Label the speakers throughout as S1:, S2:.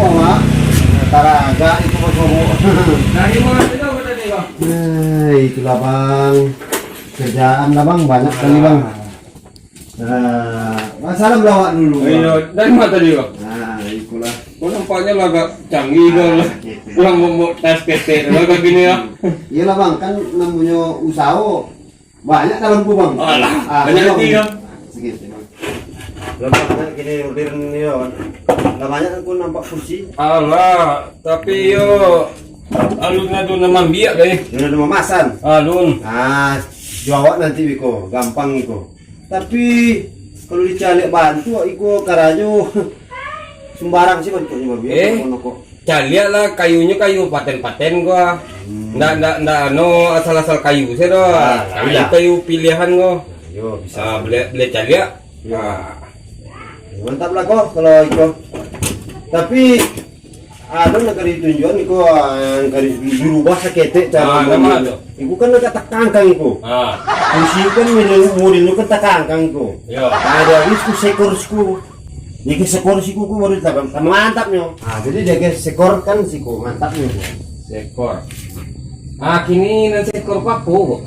S1: awak. Antara agak itu sobo.
S2: Dari mana itu tadi bang?
S1: Itulah bang. Kerjaan lah bang, banyak kali bang. Nah, salam lawak dulu.
S2: Iya, dari mana tadi bang?
S1: Nah, itulah.
S2: Oh, nampaknya lah agak canggih dong. Pulang mau tes PT, agak gini ya.
S1: Iyalah bang, kan namanya usaha banyak dalamku bang.
S2: Alah, banyak nanti ya.
S1: Segitu bang. Lama gini orderan ini ya. Banyak aku nampak kursi.
S2: Alah, tapi yo alunnya tuh nama biak deh.
S1: Ini ada memasan.
S2: Alun.
S1: Jawab nanti Wiko, gampang Wiko. Tapi kalau dicari bantu, Iko karajo sembarang sih bantunya biar kok.
S2: Cari lah kayunya kayu paten-paten gua. Ndak asal-asal kayu sih doh. Kayu pilihan gua.
S1: Yo bisa.
S2: Beli cari ya.
S1: Mantap lah kok kalau Iko. Tapi ada negara tujuan Iko garis dirubah sakete cara
S2: nama.
S1: Iku kan tak kangkang Iko. Kursi kan model kan tak kangkang Iko. Ada risku sekorsku. Jadi sekor siku ku baru tak mantapnya. Jadi dia sekor kan siku mantapnya.
S2: Sekor. Kini nanti sekor papo.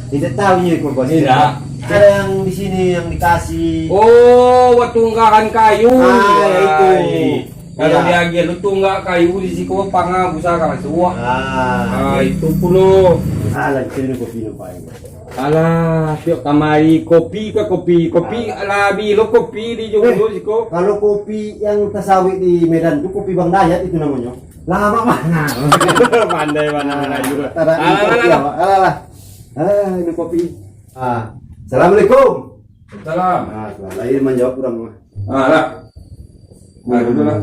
S1: Tidak tahu nih Iko bos.
S2: Tidak.
S1: Ada yang di sini yang dikasih.
S2: Oh, waktu tunggakan kayu.
S1: Ya itu.
S2: Kalau dia lagi lu tunggak kayu di siku panga busa kan semua. Itu puluh.
S1: Alah, sini kopi no pai.
S2: Alah, tiap kamari kopi alabi lo kopi di Jogja siku.
S1: Kalau kopi yang tersawit di Medan itu kopi Bang Dayat itu namanya. Lama mana?
S2: Pandai mana juga.
S1: Alah. Ini kopi. Assalamualaikum.
S2: Salam.
S1: Lahir menjawab kurang mah.
S2: Lah. Dulu lah.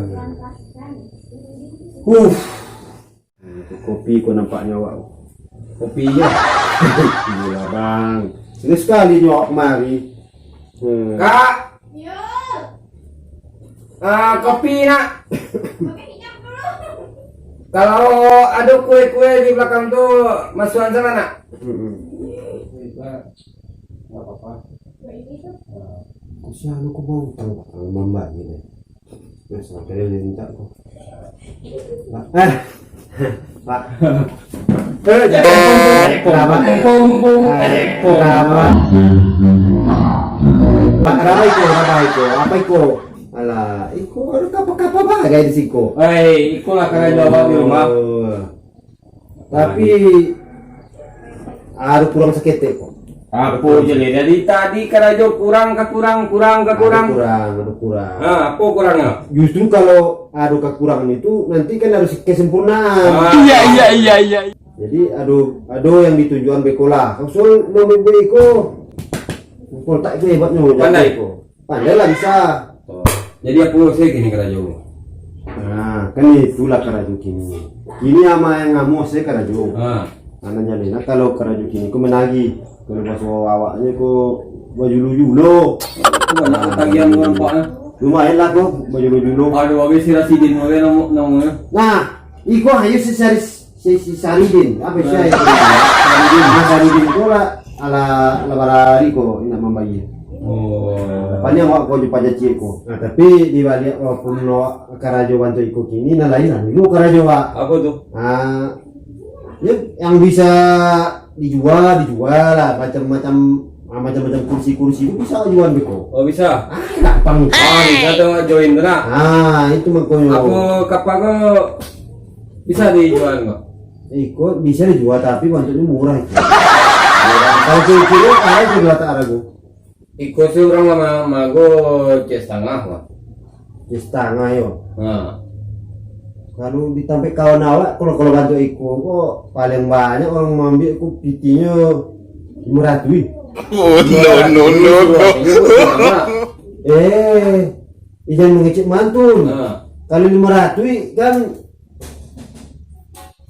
S1: Kopi kok nampaknya wak.
S2: Kopinya.
S1: Gila bang. Ini sekali nyok kemari.
S2: Kak. Kopi nak. Kalau ada kue-kue di belakang tuh masukan sana nak.
S1: Nggak apa-apa. Siapa aku mau tahu mamba ini. Mas, saya minta kok. Pak. Pak Ramai ko, apa iko? Alah, iko ada kapal bagai di siko.
S2: Iko lah karena jawab di rumah.
S1: Tapi ada kurang sakit kok.
S2: Aku jadi dari tadi karajo kurang.
S1: Ada kurang.
S2: Apa kurangnya?
S1: Justru kalau ada kekurangan itu nanti kan harus kesempurnaan.
S3: Iya.
S1: Jadi ada yang ditujuan bekola. Kalau mau beko, kalau tak itu hebatnya. Pandai lah bisa.
S2: Jadi aku sih gini karajo.
S1: Nah, kan itulah karajo kini. Kini ama yang ngamu saya karajo. Anaknya Lena kalau karajo kini ku menagi. Kalau masuk awaknya ku baju lujulo.
S2: Banyak ketagihan lu nampaknya.
S1: Lumayan lah kok baju lujulo.
S2: Aduh, habis si Rasidin wae namanya.
S1: Nah, iko hayu si Saridin. Apa sih itu? Saridin itu lah ala lebarari ko ina mambayi. Depannya awak ko jupa jaci ko. Nah, tapi di balik walaupun no karajo bantu iko kini na lain lah. Lu karajo wa.
S2: Apa tuh?
S1: Yang bisa dijual lah macam-macam kursi itu bisa jual beko.
S2: Oh bisa.
S1: Gampang.
S2: Bisa tuh join nak.
S1: Itu makanya.
S2: Aku kapan kok bisa dijual nggak?
S1: Ikut bisa dijual tapi bentuknya murah. Kalau kilo ada juga tak ada.
S2: Ikut sih orang lama go setengah lah.
S1: Setengah yo. Kalau ditambah kawan awak kalau bantu ikut kok paling banyak orang mengambil ikut pitinya 500.
S3: No.
S1: Jangan mengecek mantul. Kalau 500 kan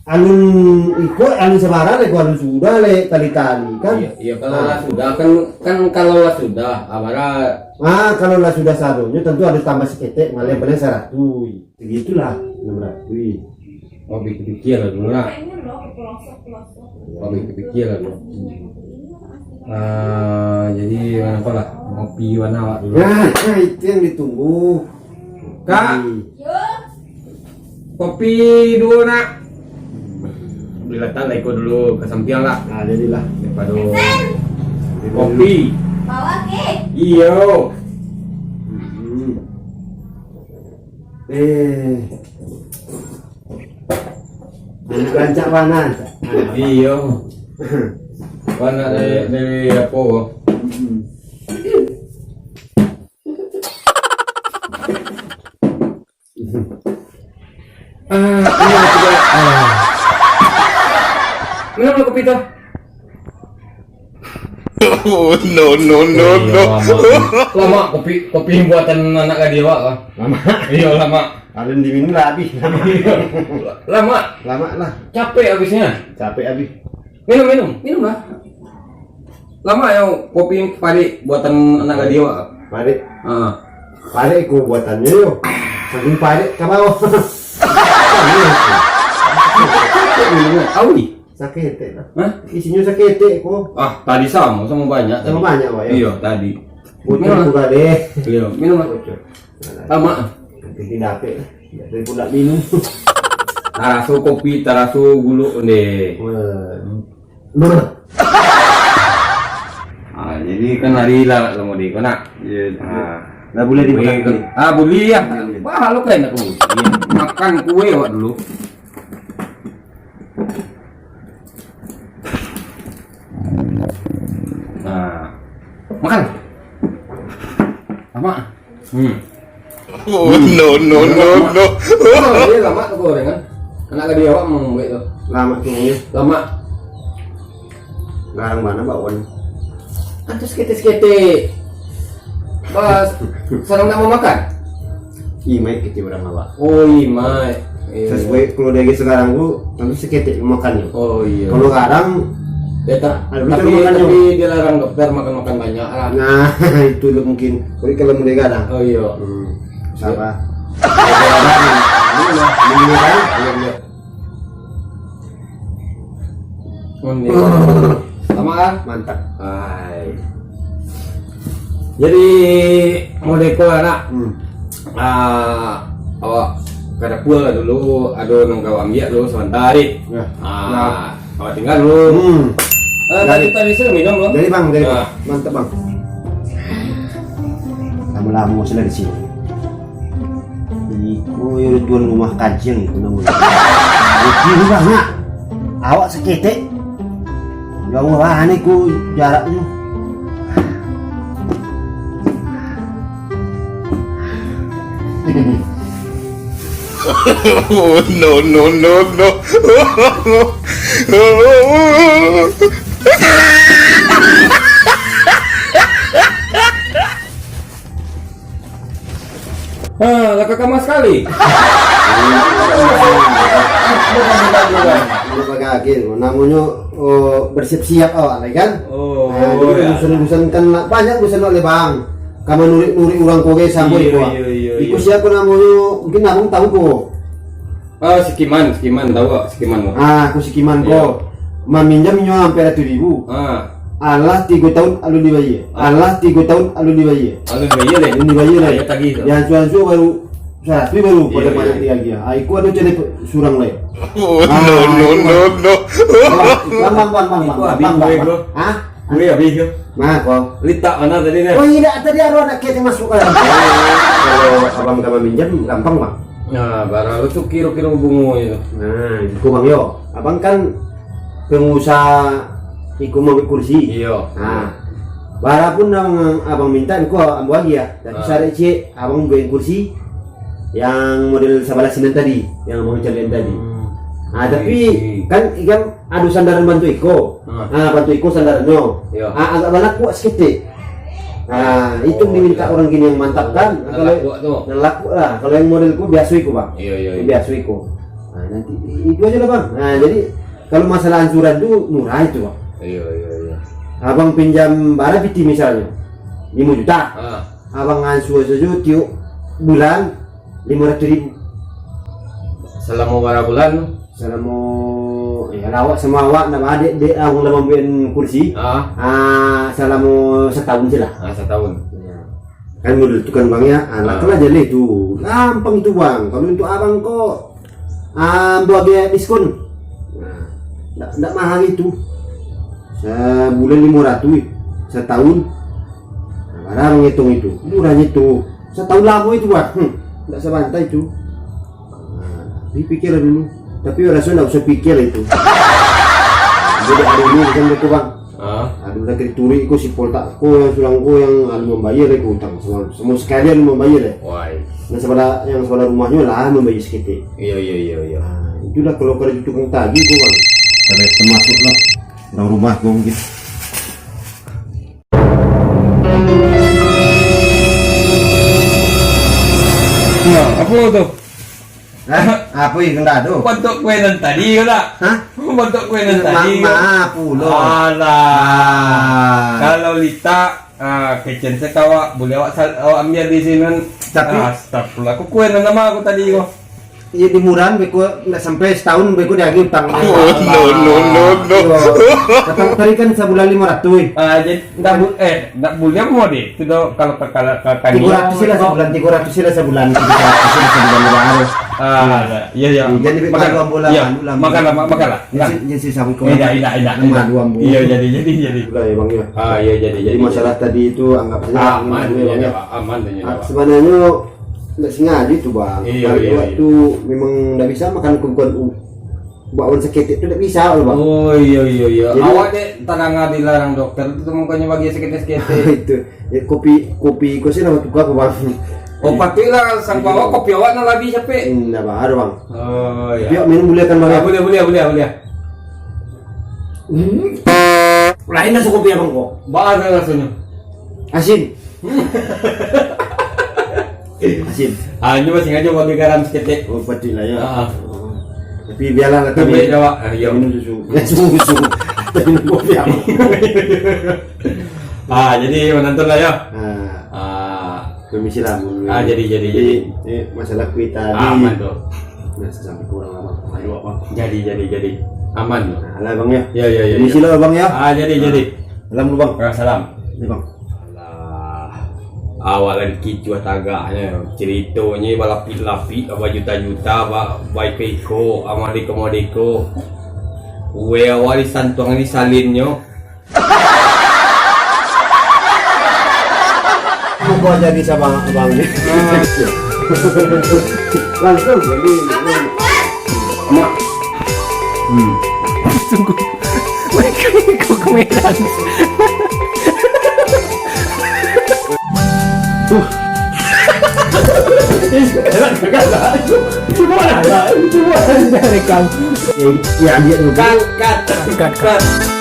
S1: alun sebarang alun sudah kali-kali kan.
S2: Iya kalau lah sudah kan kalau lah sudah abara.
S1: Kalau lah sudah sarunya tentu harus tambah seketek malah paling 100. Begitulah 600.
S2: Oh pikir lah dulu lah. Oh pikir lah dulu. Jadi apa lah ngopi warna awak dulu.
S1: Nah itu yang ditunggu.
S2: Kak. kopi dulu nak. Diletak lah ikut dulu ke samping lah.
S1: Nah, jadilah.
S2: Daripada kopi.
S4: Bawa ke?
S2: Iyo.
S1: Rancak panas.
S2: Iyo. Mana dari apa? Minum lah kopi tu.
S3: Oh, no, no, no, no.
S2: Lama kopi buatan anak Gadewa kah?
S1: Lama.
S2: Iya lama.
S1: Kalau diminum lah habis.
S2: Lama.
S1: Lama lah.
S2: Capek habisnya.
S1: Capek habis.
S2: Minum lah. Lama ya kopi yang padi buatan anak Gadewa.
S1: Pare.
S2: Ah.
S1: Pare ku buatannya yo. Saking pare ka bawah.
S2: Awi.
S1: Sakete lah.
S2: Hah?
S1: Isinya sakete ko.
S2: Ah, tadi sama banyak.
S1: Sama banyak Pak ya.
S2: Iya, tadi.
S1: Bocor
S2: Minum lah.
S1: juga deh.
S2: Iya, minum lah.
S1: Bocor.
S2: Lama.
S1: Bikin dape. Dari pun tak minum.
S2: Taraso kopi, taraso gulu deh.
S1: Wah.
S2: Ah, jadi kan hari lah mau di kena.
S1: Iya.
S2: Ah,
S1: Nggak boleh dimakan.
S2: Ah, boleh ya. Wah, lo kayak nak makan kue wak dulu. Nah, makan. Lama.
S3: Oh, no, no, no, no.
S2: Oh, dia lama tuh gorengan. Anak dia awak mau buat tuh.
S1: Lama tunggunya.
S2: Lama.
S1: Garang mana bakwan?
S2: Antus skete-skete. Pas sarang tak mau makan.
S1: Imai kecil orang awak.
S2: Oh iya, Mai.
S1: Sesuai kalau dari sekarang gua nanti seketik makannya.
S2: Oh iya.
S1: Kalau kadang
S2: Ya,
S1: Ada
S2: tapi
S1: makan
S2: tapi dilarang dokter makan banyak lah.
S1: nah itu lo mungkin. Kalau mereka kadang.
S2: Oh iya.
S1: Siapa?
S2: Ini kan? Iya. Ini. Sama kan?
S1: Mantap.
S2: Hai. Jadi mau deko anak. Awak kada pula dulu, ada nang kau ambil dulu sebentar.
S1: Ya.
S2: Awak tinggal dulu. Tadi saya minum belum?
S1: Dari bang, dari
S2: Ah.
S1: mantap bang. Lama-lama sudah di sini. Iku yang tuan rumah kajian itu namanya. Itu banyak. Awak seketek. Jauh lah ku jaraknya.
S3: Oh, no, no, no, no.
S2: Laka kamu sekali.
S1: Kaget, namanya bersiap-siap awak kan?
S2: Oh,
S1: Jadi busan-busan kan banyak busan oleh bang. Kamu nurik orang koge sampai ko. Iku siapa namanya? Mungkin abang tahu ko.
S2: Sikiman tahu gak? Sikiman lo.
S1: Aku sikiman ko. Meminjam hampir 7.000. Allah 3 tahun alun di bayi. Allah 3 tahun alun di bayi.
S2: Alun bayi deh.
S1: Alun di bayi lah.
S2: Ya tadi.
S1: Yang cuan-cuan baru tapi baru pada
S2: Iya,
S1: banyak dia lagi. Aku ada jadi surang lah.
S3: Oh, no, no, no, no.
S1: Bang. Ah?
S2: Gue habis yo.
S1: Nah, kok.
S2: Lita mana tadi nih?
S1: Oh iya, tadi ada anak kita yang masuk kan. Kalau abang kamu minjam gampang bang.
S2: Nah, barang lu tuh kira-kira bungo itu.
S1: Nah, itu bang yo. Abang kan pengusaha iku mau kursi.
S2: Iya.
S1: Nah, bara pun abang minta iku ambo lagi ya. Tapi sare C abang beli kursi yang model sebelah sini tadi, yang mau cariin tadi. Nah, tapi kan ikan adu sandaran bantu iko. Bantu iko sandarannya.
S2: Iya.
S1: Agak banyak kuat sedikit. Nah, itu diminta orang gini yang mantap kan. Kalau laku lah. Kalau yang modelku biasa iku bang.
S2: Iya.
S1: Biasa iku. Nah, nanti itu aja lah bang. Nah, jadi kalau masalah ansuran itu murah itu bang.
S2: Iya.
S1: Abang pinjam barang piti misalnya 5 juta. Abang ansur saja tiap bulan 500.000.
S2: Selama berapa bulan?
S1: Selama ya awak sama awak nama adik abang dah membeli kursi. Selama setahun je lah.
S2: Setahun.
S1: Kan model tukang bang ya, anak lah jadi itu gampang itu bang. Kalau untuk abang kok buat dia diskon. Nah, enggak mahal itu. Sebulan 500 setahun. Nah, barang ngitung itu. Murahnya itu. Setahun lama itu, Bang. Enggak sebantai itu. Nah, dipikir dulu. Tapi rasanya enggak usah pikir itu. Jadi ada ini kan itu, Bang. Aduh udah keturi ko si poltakku yang sulangku yang membayar itu utang semua sekalian membayar ya.
S2: Woi.
S1: Nah yang sebelah rumahnya lah membayar sekitar.
S2: Iya.
S1: Nah, itulah kalau kerja tukang tagi kok Bang. Sampai termasuk lah orang rumah gua mungkin.
S2: Nah, apa tuh?
S1: Apa yang enggak ada?
S2: Bentuk kue nan tadi udah.
S1: Hah?
S2: Bentuk kue nan tadi.
S1: Maaf pulo.
S2: Alah. Kalau Lita kitchen saya kawa boleh awak ambil di sini.
S1: Tapi
S2: astagfirullah. Aku kue nan nama aku tadi kok.
S1: Iya di murahan beko enggak sampai setahun beko dia lagi utang.
S3: Oh, no.
S1: Katang tadi kan sebulan 500.
S2: Jadi enggak boleh mau deh. Itu kalau ke
S1: 300 sila sebulan, 300 sila sebulan, 300 sila sebulan baru.
S2: Iya.
S1: Jadi makan dua bulan,
S2: makanlah.
S1: Jadi sabu kau.
S2: Iya. Iya jadi.
S1: Lah ya Bang ya.
S2: Iya jadi.
S1: Jadi masalah tadi itu anggap saja
S2: Aman.
S1: Sebenarnya nggak sengaja itu Bang.
S2: Iya.
S1: Waktu memang nggak bisa makan kumpul bawaan sakit itu tidak bisa loh Bang.
S2: Oh iya.
S1: Jadi-
S2: Awak deh tanang dilarang dokter itu mukanya bagi sakit-sakit.
S1: Itu ya, kopi kau sih nama tukar Bang.
S2: Oh pasti lah sang bawa kopi awak nak lebih capek.
S1: Enggak baru Bang.
S2: Oh
S1: Yuk minum boleh kan Bang ya?
S2: Boleh.
S1: Lain nasi kopi Abang kok.
S2: Bahasa rasanya.
S1: Asin. Asin.
S2: Ini masih aja bagi garam sedikit.
S1: Oh pasti lah ya.
S2: Ah.
S1: Tapi biarlah
S2: Tapi
S1: kami
S2: Jawa. Iya.
S1: minum susu. Susu. Tapi minum kopi Abang.
S2: Jadi menonton lah ya.
S1: Permisi lah.
S2: Jadi.
S1: Masalah kuit tadi.
S2: Aman tuh.
S1: Nah, sampai kurang Abang. Ayo Abang.
S2: Jadi. Aman tuh.
S1: Nah, lah Bang ya.
S2: Iya.
S1: Permisi lah Bang ya.
S2: Jadi.
S1: Salam dulu Bang.
S2: Salam.
S1: Ini Bang.
S2: Awalan kicu tagaknya ceritanya balapit-lapit apa juta-juta baik peko amali komodeko uwe warisan tuang ini salinnya
S1: Mau jadi sama Abang ini. Langsung jadi. Mak.
S4: Tunggu. Mereka ikut ke Medan. Cuma rekam.
S1: Ya dia juga.
S2: cut